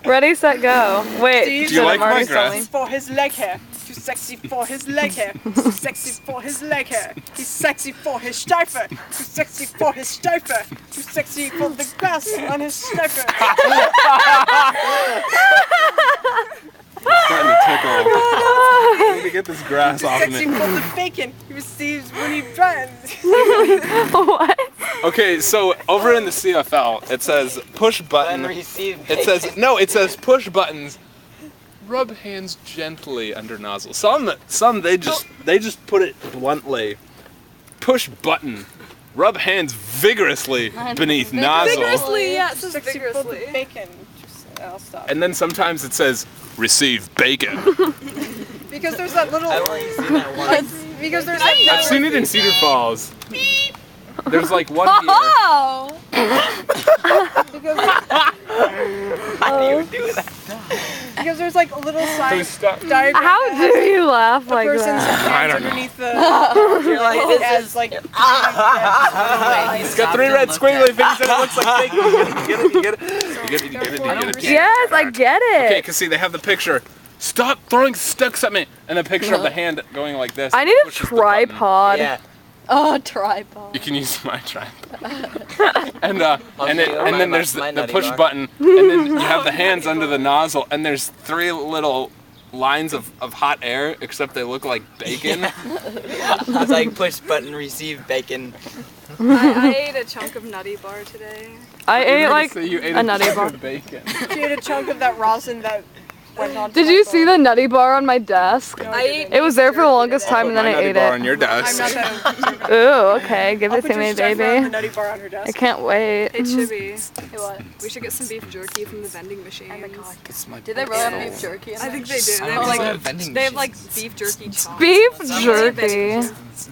Ready, set, go. Wait, Steve, Do you like my Marty grass? Sully. for his leg hair. Too sexy for his leg hair. Too sexy for his leg hair. He's sexy for his steifer. Too sexy for his steifer. Too sexy for the grass on his steifer. Starting to tickle. I need to get this grass off of Sexy me. for the bacon he receives when he runs. What? Okay, so over in the CFL, it says push button. It says it says push buttons. Rub hands gently under nozzle. Some they just put it bluntly. Push button. Rub hands vigorously beneath nozzle. Vigorously, yeah, it says Sexy for the vigorously. bacon. I'll stop. And then sometimes it says receive bacon. Because there's that little. I've only seen that once. Because there's that. I've seen it in Cedar Falls. There's like one here. Oh! How do you do that? Because there's like a little sign Stop. diagram. How that has, do you laugh the like person's that? I hands don't know. underneath the. You're like, this as is like. It's got three red squiggly things and it looks like bacon. You get it? You get it? You get it? You get it? You get it? Yes, I get Okay, it. cause see, they have the picture. Stop throwing sticks at me, and a picture of the hand going like this. I need a pushes the button. tripod. Yeah. Oh, tripod. You can use my tripod. and then there's my the nutty push bar. button, and then you have the hands under the nozzle, and there's three little lines of hot air, except they look like bacon. It's like push button, receive bacon. I ate a chunk of Nutty Bar today. I You're ate gonna like say you ate a nutty chunk bar. of bacon. She ate a chunk of that rosin that went on. Did you see the nutty bar on my desk? No, I ate It was there for the longest time, Put and then my I nutty ate bar on it. your I'm desk. not that. Ooh, okay, give I'll it put to your me, stuff on the baby. nutty bar on her I desk. can't wait. Hey Chibi, Hey, what? we should get some beef jerky from the vending machine. Did they really have beef jerky in I there? think they do. I They don't have know like what vending they have like machines. beef jerky chunks. Beef Some jerky. vending machines.